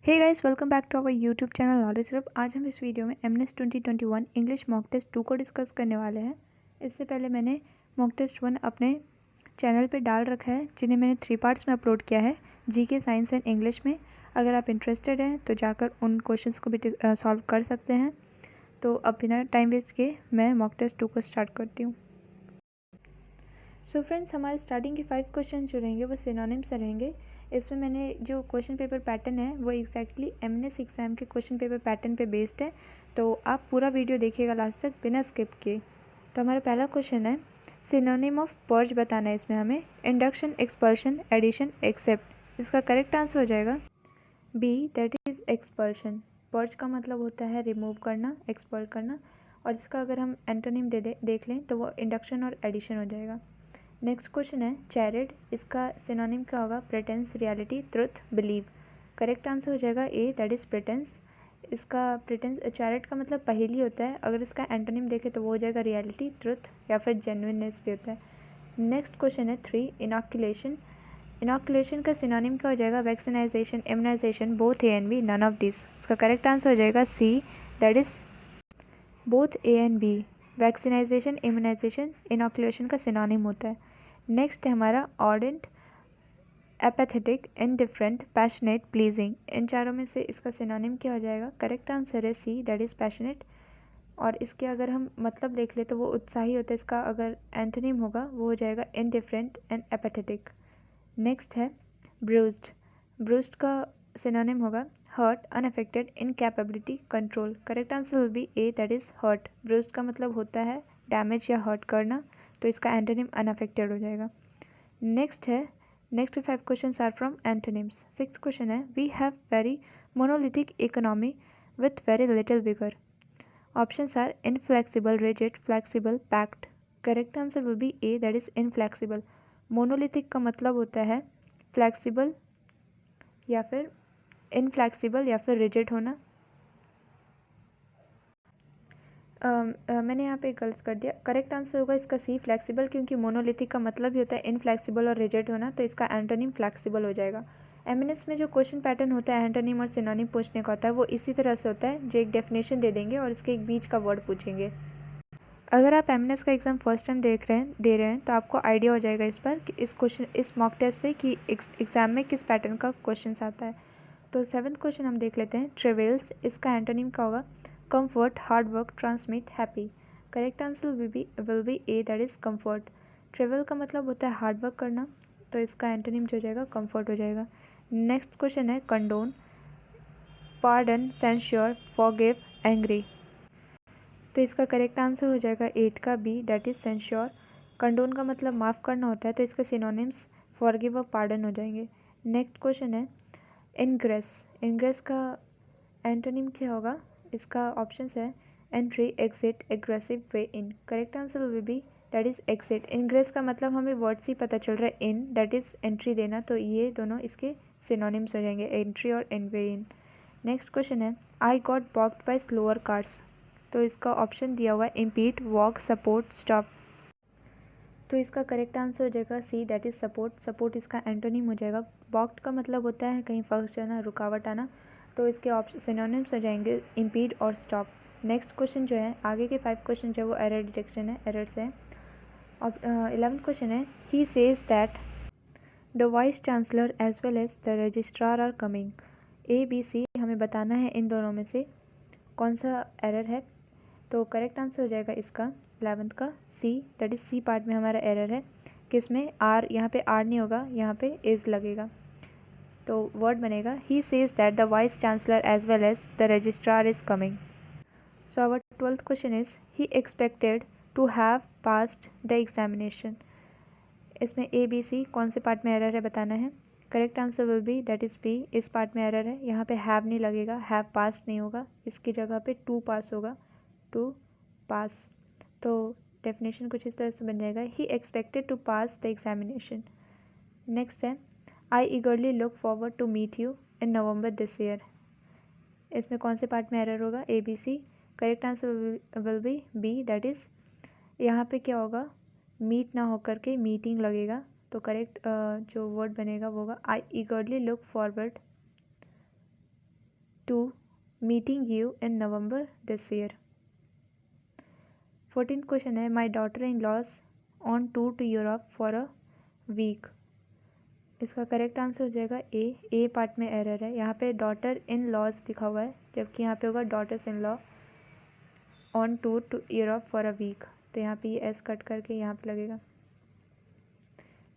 Hey guys, welcome back to our YouTube channel knowledge hub. आज हम इस video में एमएनएस 2021 इंग्लिश मॉक टेस्ट 2 को डिस्कस करने वाले हैं। इससे पहले मैंने मॉक टेस्ट 1 अपने चैनल पे डाल रखा है, जिन्हें मैंने 3 पार्ट्स में अपलोड किया है, जीके, साइंस एंड इंग्लिश में। अगर आप इंटरेस्टेड हैं तो जाकर उन क्वेश्चंस को भी सॉल्व कर सकते हैं। तो अब बिना टाइम वेस्ट किए मैं मॉक टेस्ट 2 को स्टार्ट करती हूँ। सो फ्रेंड्स, हमारे स्टार्टिंग के 5 क्वेश्चन जो रहेंगे वो सिनोनिम से रहेंगे। इसमें मैंने जो क्वेश्चन पेपर पैटर्न है वो एग्जैक्टली एमएनएस एग्ज़ाम के क्वेश्चन पेपर पैटर्न पे बेस्ड है, तो आप पूरा वीडियो देखिएगा लास्ट तक बिना स्किप किए। तो हमारा पहला क्वेश्चन है, सिनोनिम ऑफ पर्ज बताना है इसमें हमें। Induction, expulsion, addition, except. इसका करेक्ट आंसर हो जाएगा B, that is expulsion. Purge का मतलब होता है रिमूव करना, एक्सपल करना, और इसका अगर हम एंटोनिम देख लें तो वो इंडक्शन और एडिशन हो जाएगा। नेक्स्ट क्वेश्चन है चैरिड। इसका सिनोनिम क्या होगा? Pretence, reality, truth, believe. Correct answer हो जाएगा ए, दैट इज़ प्रेटेंस। इसका प्रेटेंस, चैरिड का मतलब पहेली होता है। अगर इसका एंटोनिम देखें तो वो हो जाएगा रियलिटी, ट्रुथ या फिर जेन्युइननेस भी होता है। नेक्स्ट क्वेश्चन है 3, इनॉक्यूलेशन। इनॉक्यूलेशन का सिनोनिम क्या हो जाएगा? Vaccination, immunization, both A and B, none of this. इसका करेक्ट आंसर हो जाएगा C, that is both A and B. Vaccination, immunization, inoculation का सिनोनिम होता है। नेक्स्ट है हमारा ardent, apathetic, indifferent, passionate, pleasing. इन चारों में से इसका सिनोनिम क्या हो जाएगा? करेक्ट आंसर है सी, दैट इज़ पैशनेट। और इसके अगर हम मतलब देख ले तो वो उत्साही होता है। इसका अगर एंटोनिम होगा वो हो जाएगा इनडिफरेंट एंड एपैथेटिक। नेक्स्ट है ब्रूस्ड। ब्रूस्ड का सिनोनिम होगा hurt, unaffected, incapability, control. Correct answer will be A, that is hurt. Bruised का मतलब होता है डैमेज या हर्ट करना, तो इसका एंटोनिम अनअफेक्टेड हो जाएगा। Next 5 questions are from antonyms. 6th question है, we have very monolithic economy with very little vigour. Options are inflexible, rigid, flexible, packed. Correct answer will be A, that is inflexible. Monolithic का मतलब होता है flexible या फिर inflexible या फिर rigid होना। मैंने यहाँ पे गलत कर दिया। करेक्ट आंसर होगा इसका सी, फ्लेक्सिबल, क्योंकि मोनोलिथिक का मतलब ही होता है इनफ्लेक्सिबल और रिजिड होना, तो इसका एंटोनिम फ्लेक्सिबल हो जाएगा। एमएनएस में जो क्वेश्चन पैटर्न होता है एंटोनिम और सिनोनिम पूछने का होता है, वो इसी तरह से होता है, जो एक डेफिनेशन दे देंगे और इसके एक बीच का वर्ड पूछेंगे। अगर आप एमएनएस का एग्ज़ाम फर्स्ट टाइम दे रहे हैं तो आपको आइडिया हो जाएगा इस पर कि इस मॉक टेस्ट से कि एग्ज़ाम में किस पैटर्न का क्वेश्चन आता है। तो 7th क्वेश्चन हम देख लेते हैं, ट्रेवल्स। इसका एंटोनिम क्या होगा? Comfort, hard work, transmit, happy. Correct answer will be A, that is comfort. Travel का मतलब होता है हार्ड वर्क करना, तो इसका एंटोनिम जो हो जाएगा कंफर्ट हो जाएगा। नेक्स्ट क्वेश्चन है condone, pardon, censure, forgive, angry. तो इसका करेक्ट आंसर हो जाएगा 8 का B, that is censure. Condone का मतलब माफ़ करना होता है, तो इसके सिनोनिम्स फॉरगिव और पार्डन हो जाएंगे। नेक्स्ट क्वेश्चन है इनग्रेस। इनग्रेस का एंटोनिम क्या होगा? इसका ऑप्शंस है entry, exit, aggressive, way in. Correct answer will be that is exit. Ingress का मतलब हमें वर्ड से ही पता चल रहा है, इन, दैट इज़ एंट्री देना, तो ये दोनों इसके सिनोनिम्स हो जाएंगे, एंट्री और इन, वे इन। नेक्स्ट क्वेश्चन है I got boxed by slower cars. तो इसका ऑप्शन दिया हुआ है इम्पीड, वॉक, सपोर्ट, स्टॉप। तो इसका करेक्ट आंसर हो जाएगा C, that is support. Support इसका एंटोनिम हो जाएगा। बॉक्ड का मतलब होता है कहीं फंस जाना, रुकावट आना, तो इसके ऑप्शन सिनोनिम्स हो जाएंगे इम्पीड और स्टॉप। नेक्स्ट क्वेश्चन जो है, आगे के 5 क्वेश्चन जो है वो एरर डिटेक्शन है, एरर्स है। अब 11th क्वेश्चन है, he says that the vice chancellor as well as the registrar are coming. A, B, C हमें बताना है इन दोनों में से कौन सा एरर है। तो करेक्ट आंसर हो जाएगा इसका 11th का सी, दैट इज़ सी पार्ट में हमारा एरर है। किसमें? आर, यहाँ पे आर नहीं होगा, यहाँ पे इज़ लगेगा, तो वर्ड बनेगा he says that the vice chancellor as well as the registrar is coming. So our 12th question is he expected to have passed the examination. इसमें ए, बी, सी कौन से पार्ट में एरर है बताना है। Correct answer will be that is B, इस part में error है। यहाँ पे हैव नहीं लगेगा, हैव पास नहीं होगा, इसकी जगह पे टू पास होगा, टू पास। तो डेफिनेशन कुछ इस तरह से बन जाएगा, he expected to pass the examination. Next है I eagerly look forward to meet you in November this year. इसमें कौन से पार्ट में एरर होगा? A, B, C. Correct answer will be B, that is यहाँ पे क्या होगा? मीट ना होकर के मीटिंग लगेगा, तो करेक्ट जो वर्ड बनेगा वो होगा I eagerly look forward to meeting you in November this year. 14th question है my daughter-in-laws on tour to Europe for a week. इसका करेक्ट आंसर हो जाएगा ए पार्ट में एरर है, यहाँ पे डॉटर इन लॉज लिखा हुआ है जबकि यहाँ पे होगा daughters in law on tour to Europe for a week, तो यहाँ पे ये एस कट करके यहाँ पे लगेगा.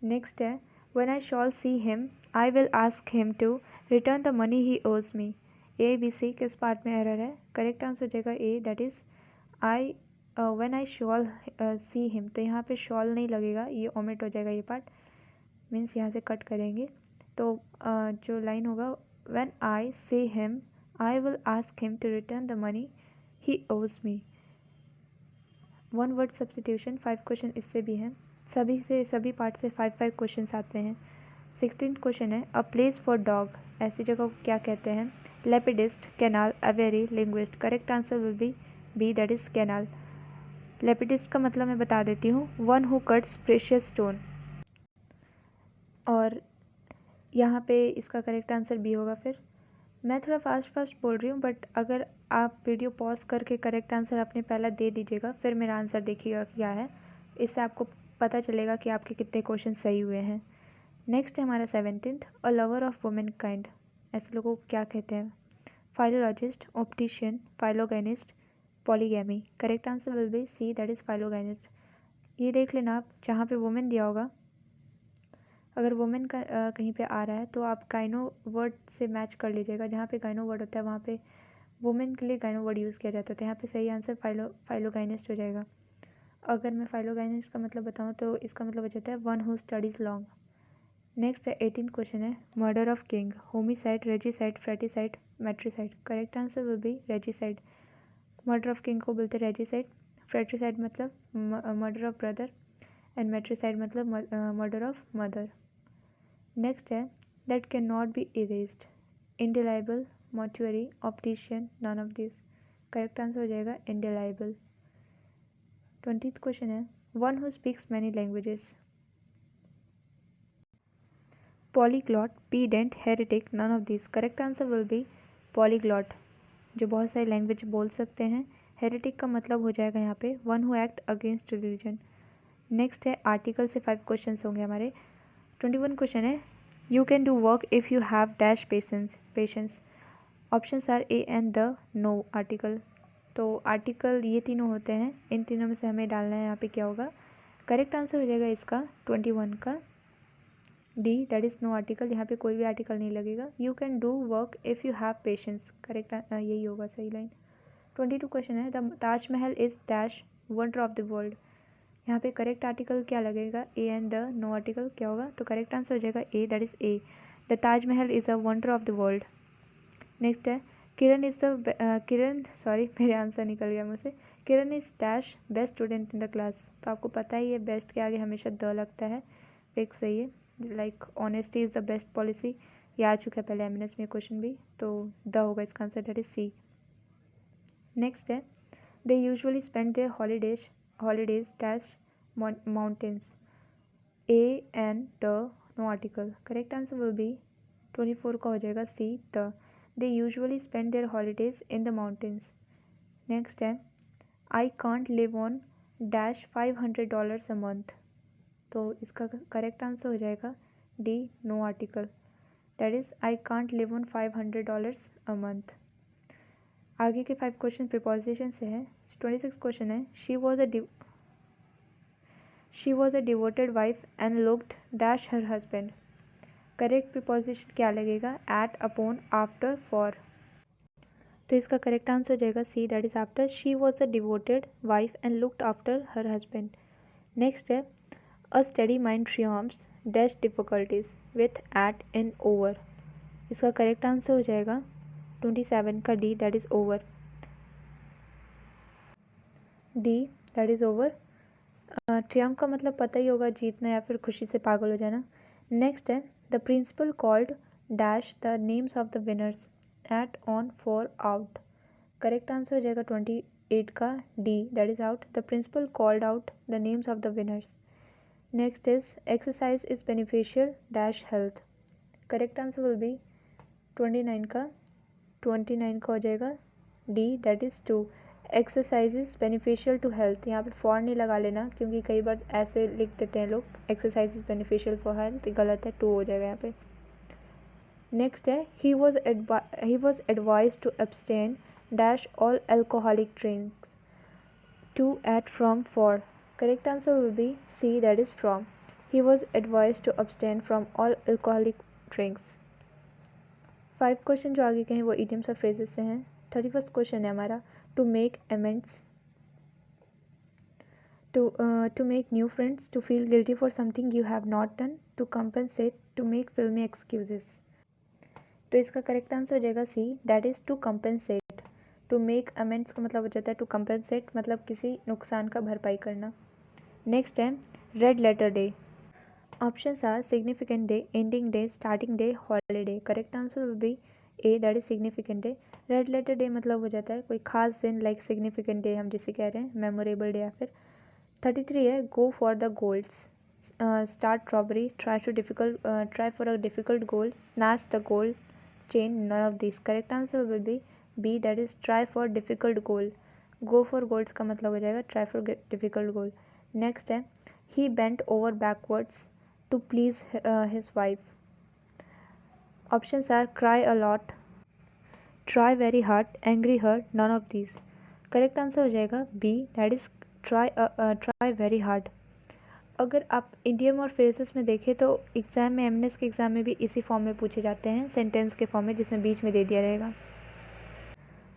नेक्स्ट है when I shall see him I will ask him to return the money he owes me. A B सी किस पार्ट में एरर है? करेक्ट आंसर हो जाएगा A, that is I when I shall see him, तो यहाँ पे shawl नहीं लगेगा, ये ओमिट हो जाएगा, ये पार्ट मीन्स यहाँ से कट करेंगे. तो जो लाइन होगा when I see him I will ask him to return the money he owes me. One word substitution 5 question इससे भी हैं, सभी पार्ट से 5 क्वेश्चन आते हैं. 16th क्वेश्चन है अ प्लेस फॉर डॉग, ऐसी जगह को क्या कहते हैं? Lapidist, canal, aviary, linguist. Correct answer will be B, that is canal. Lapidist का मतलब मैं बता देती हूँ, one who cuts precious stone. और यहाँ पे इसका करेक्ट आंसर बी होगा. फिर मैं थोड़ा फास्ट बोल रही हूँ, बट अगर आप वीडियो पॉज करके करेक्ट आंसर अपने पहला दे दीजिएगा, फिर मेरा आंसर देखिएगा क्या है, इससे आपको पता चलेगा कि आपके कितने क्वेश्चन सही हुए हैं. नेक्स्ट है हमारा 17th a lover of women kind, ऐसे लोगों को क्या कहते हैं? Philologist, optician, philogynist, polygamy. Correct answer will be C, that is philogynist. ये देख लेना आप, जहाँ पे वुमेन दिया होगा, अगर वुमेन का कहीं पे आ रहा है तो आप गाइनो वर्ड से मैच कर लीजिएगा. जहाँ पे गाइनो वर्ड होता है वहाँ पे वुमेन के लिए गाइनो वर्ड यूज़ किया जाता है, तो यहाँ पे सही आंसर फाइलोगाइनिस्ट हो जाएगा. अगर मैं फाइलोगाइनिस्ट का मतलब बताऊँ तो इसका मतलब हो जाता है one who studies long. Next है 18th क्वेश्चन है murder of king, homicide, regicide, fratricide, matricide. Correct answer will be regicide. Murder of king को बोलते हैं रेजिसाइड, फ्रेटिसाइड मतलब murder of brother, and matricide मतलब मर्डर ऑफ मदर. नेक्स्ट है that cannot be erased, indelible, mortuary, optician, none of this. Correct answer हो जाएगा indelible. 20th question है one who speaks many languages, polyglot, पीडेंट, heretic, none of this. Correct answer will be polyglot, जो बहुत सारी language बोल सकते हैं. हेरिटिक का मतलब हो जाएगा यहाँ पे one who act against religion. Next है आर्टिकल से 5 क्वेश्चन होंगे हमारे. 21 क्वेश्चन है you can do work if you have dash patience. Options are A and the no article. तो आर्टिकल ये तीनों होते हैं, इन तीनों में से हमें डालना है यहाँ पे क्या होगा. करेक्ट आंसर हो जाएगा इसका 21 का D, that is no article. यहाँ पे कोई भी आर्टिकल नहीं लगेगा. You can do work if you have patience. Correct यही होगा सही लाइन. 22 क्वेश्चन है the Taj Mahal is dash wonder of the world. यहाँ पे करेक्ट आर्टिकल क्या लगेगा? A and the no article क्या होगा? तो करेक्ट आंसर हो जाएगा A, that is A. The Taj Mahal is a wonder of the world. Next है किरण सॉरी मेरे आंसर निकल गया मुझसे. Kiran is dash best student in the class. तो आपको पता ही है बेस्ट के आगे हमेशा द लगता है, फिक्स सही है. Like honesty is the best policy, ये आ चुका है पहले एमएनएस में क्वेश्चन भी, तो द होगा इसका answer, that is C. Next है they usually spend their holidays dash mountains. A and the no article. Correct answer will be 24 का हो जाएगा C, the. They usually spend their holidays in the mountains. Next है I can't live on dash $500 a month. तो इसका correct answer हो जाएगा D, no article, that is I can't live on $500 a month. आगे के 5 question preposition से हैं. 26 question है she was a devoted wife and looked dash her husband. Correct preposition क्या लगेगा? At, upon, after, for. तो इसका करेक्ट आंसर हो जाएगा C, that is after. She was a devoted wife and looked after her husband. Next है a study mind triumphs dash difficulties with at in over. इसका correct answer हो जाएगा 27 का D, that is over. D, that is over. Triumph का मतलब पता ही होगा, जीतना या फिर खुशी से पागल हो जाना. नेक्स्ट है the principal called dash the names of the winners at, on, for, out. Correct answer हो जाएगा 28 का D, that is out. The principal called out the names of the winners. Next is exercise is beneficial dash health. Correct answer will be 29 का 29 का हो जाएगा D, that is 2। Exercise is beneficial to health, यहाँ पे for नहीं लगा लेना क्योंकि कई बार ऐसे लिख देते हैं लोग exercise is beneficial for health, गलत है, 2 हो जाएगा यहाँ पे। नेक्स्ट है he was advise to abstain dash all alcoholic drinks to at from for. Correct answer will be C, that is from. He was advise to abstain from all alcoholic drinks. 5 question जो आगे के हैं वो idioms और phrases से हैं। 31st question है हमारा, to make amends, to make new friends, to feel guilty for something you have not done, to compensate, to make filmy excuses। तो इसका करेक्ट आंसर हो जाएगा C, that is to compensate. To make amends का मतलब हो जाता है to compensate, मतलब किसी नुकसान का भरपाई करना। नेक्स्ट है red letter day. Options are significant day, ending day, starting day, holiday. Correct answer will be A, that is significant day. Red letter day मतलब हो जाता है कोई खास दिन, लाइक सिग्निफिकेंट डे हम जिसे कह रहे हैं, मेमोरेबल डे। या फिर 33 है go for the goals, start robbery, try for a difficult goal, snatch the goal chain, none of this. Correct answer will be B, that is try for difficult goal. Go for goals का मतलब हो जाएगा try for difficult goal. Next है he bent over backwards to please his wife. Options are cry a lot, try very hard, angry her, none of this. Correct answer हो जाएगा B, that is try very hard. अगर आप idiom और phrases में देखें तो exam में, MNS के एग्ज़ाम में भी इसी फॉर्म में पूछे जाते हैं, सेंटेंस के फॉर्म में, जिसमें बीच में दे दिया रहेगा।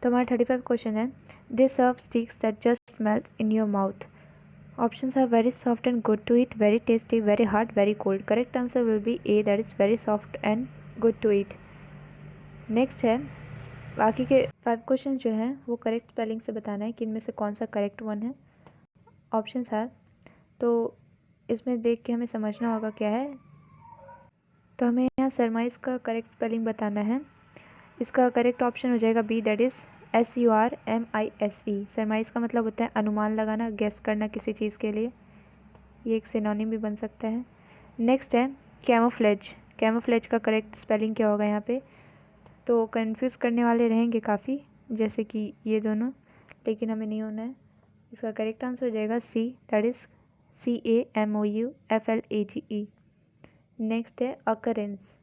तो हमारा 35 क्वेश्चन है, they serve sticks that just melt in your mouth. Options are very soft and good to eat, very tasty, very hard, very cold. Correct answer will be A, that is very soft and good to eat. Next है बाकी के 5 question जो हैं वो correct spelling से बताना है कि इनमें से कौन सा करेक्ट वन है। ऑप्शंस आर, तो इसमें देख के हमें समझना होगा क्या है। तो हमें यहाँ सरमाइज़ का करेक्ट स्पेलिंग बताना है। इसका करेक्ट ऑप्शन हो जाएगा बी, दैट इज़ SURMISE। सरमाइज़ का मतलब होता है अनुमान लगाना, गेस करना किसी चीज़ के लिए। ये एक सिनोनिम भी बन सकता है। नेक्स्ट है कैमोफ्लेज। कैमोफ्लेज का करेक्ट स्पेलिंग क्या होगा यहाँ पे, तो कंफ्यूज करने वाले रहेंगे काफ़ी, जैसे कि ये दोनों, लेकिन हमें नहीं होना है। इसका करेक्ट आंसर हो जाएगा C, that is CAMOUFLAGE। Next है अकरेंस।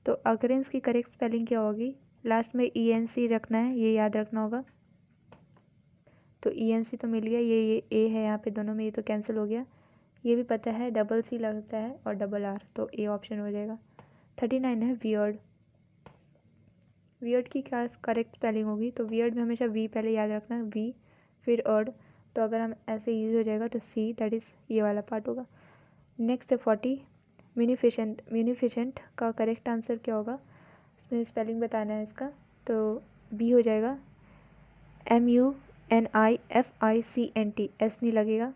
तो अकरेंस की करेक्ट स्पेलिंग क्या होगी, लास्ट में ENC रखना है, ये याद रखना होगा। तो ENC तो मिल गया, ये ए है यहाँ पे दोनों में, ये तो कैंसिल हो गया। ये भी पता है डबल सी लगता है और डबल आर, तो ए ऑप्शन हो जाएगा। 39 है वियर्ड। वियर्ड की क्या करेक्ट स्पेलिंग होगी, तो वियर्ड में हमेशा वी पहले याद रखना, वी फिर अर्ड। तो अगर हम ऐसे ईजी हो जाएगा तो सी, दैट इज़ ये वाला पार्ट होगा। नेक्स्ट है 40 म्यूनिफिशेंट। म्यूनिफिशेंट का करेक्ट आंसर क्या होगा, इसमें स्पेलिंग बताना है इसका, तो बी हो जाएगा MUNIFICENT, एस नहीं लगेगा।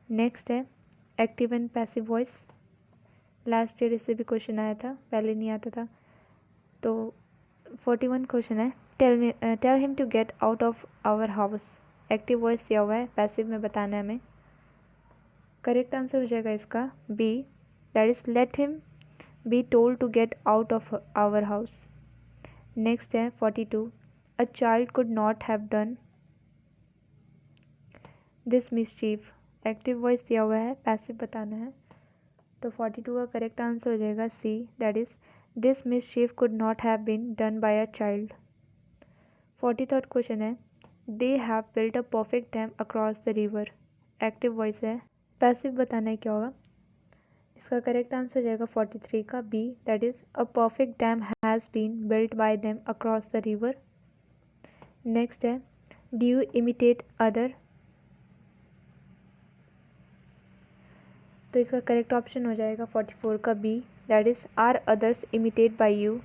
नेक्स्ट है active and passive voice. Last year इससे भी क्वेश्चन आया था, पहले नहीं आता था। तो 41 क्वेश्चन है, tell him to get out of our house. Active voice दिया हुआ है, पैसिव में बताना है हमें। करेक्ट आंसर हो जाएगा इसका B, that is let him be told to get out of our house. Next है 42, a child could not have done this mischief. Active voice दिया हुआ है, पैसिव बताना है। तो 42 का करेक्ट आंसर हो जाएगा C, that is this mischief could not have been done by a child. 43rd question है, they have built a perfect dam across the river. Active voice है, पैसिव बताना है क्या होगा। इसका करेक्ट आंसर हो जाएगा 43 का B, that is a perfect dam has been built by them across the river. Next है डू यू इमिटेट अदर। तो इसका करेक्ट ऑप्शन हो जाएगा 44 का B, that is are others imitate by you.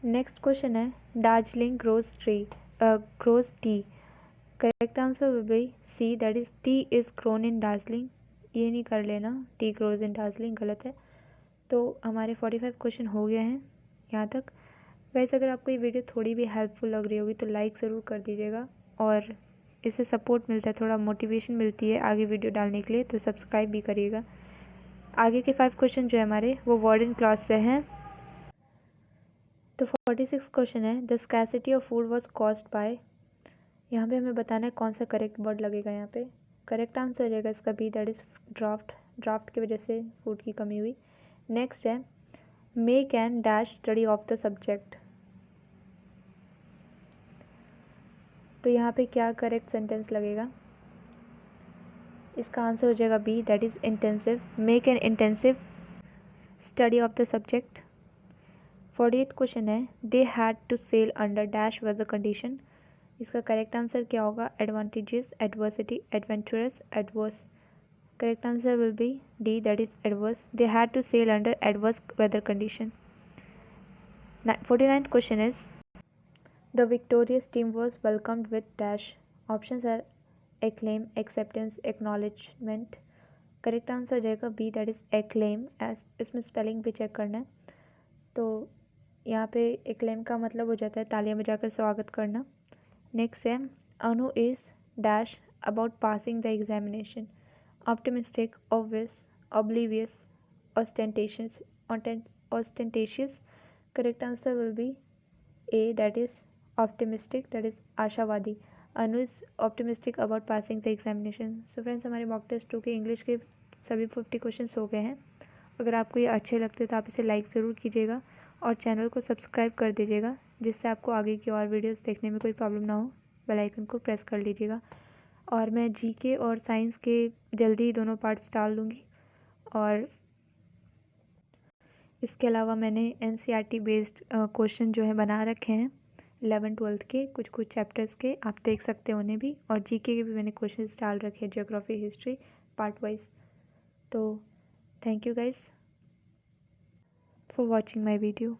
Next question है Darjeeling grows tea. Correct answer will be C, that is tea is grown in Darjeeling. ये नहीं कर लेना, टी ग्रोज इन दार्जिलिंग गलत है। तो हमारे 45 क्वेश्चन हो गए हैं यहाँ तक। वैसे अगर आपको ये वीडियो थोड़ी भी हेल्पफुल लग रही होगी तो लाइक ज़रूर कर दीजिएगा, और इससे सपोर्ट मिलता है, थोड़ा मोटिवेशन मिलती है आगे वीडियो डालने के लिए, तो सब्सक्राइब भी करिएगा। आगे के 5 क्वेश्चन जो है हमारे वो वर्ड इन क्लॉज से हैं। तो 46 क्वेश्चन है, the scarcity of food was caused by. यहाँ पे हमें बताना है कौन सा करेक्ट वर्ड लगेगा। यहाँ पे करेक्ट आंसर हो जाएगा इसका B, that is draft. Draft की वजह से फूड की कमी हुई। नेक्स्ट है, make an dash study of the subject. तो यहाँ पे क्या करेक्ट सेंटेंस लगेगा? इसका आंसर हो जाएगा B, that is intensive. Make an intensive study of the subject. 48 question है, they had to sail under dash weather condition. इसका करेक्ट आंसर क्या होगा? Advantages, adversity, adventurous, adverse. Correct answer will be D, that is adverse. They had to sail under adverse weather condition. 49th question is, the victorious team was welcomed with dash. Options are acclaim, acceptance, acknowledgement. Correct answer हो जाएगा B, that is acclaim. एस इसमें spelling भी check करना है। तो यहाँ पे एक्लेम का मतलब हो जाता है तालियां बजाकर स्वागत करना। नेक्स्ट है, Anu is dash about passing the examination. Optimistic, obvious, oblivious, ostentatious, ostentatious. Correct answer will be A, that is optimistic, that is आशावादी। Anu is optimistic about passing the examination. So friends, हमारे मॉक टेस्ट 2 के English के सभी 50 question हो गए हैं। अगर आपको ये अच्छे लगते तो आप इसे लाइक ज़रूर कीजिएगा और चैनल को सब्सक्राइब कर दीजिएगा, जिससे आपको आगे की और वीडियोस देखने में कोई प्रॉब्लम ना हो। बेल आइकन को प्रेस कर लीजिएगा। और मैं जीके और साइंस के जल्दी ही दोनों पार्ट्स डाल दूँगी। और इसके अलावा मैंने एनसीईआरटी बेस्ड क्वेश्चन जो है बना रखे हैं 11th-12th के कुछ कुछ चैप्टर्स के, आप देख सकते हैं उन्हें भी। और जीके के भी मैंने क्वेश्चन डाल रखे हैं, ज्योग्राफी, हिस्ट्री, पार्ट वाइज। तो thank you guys for watching my video.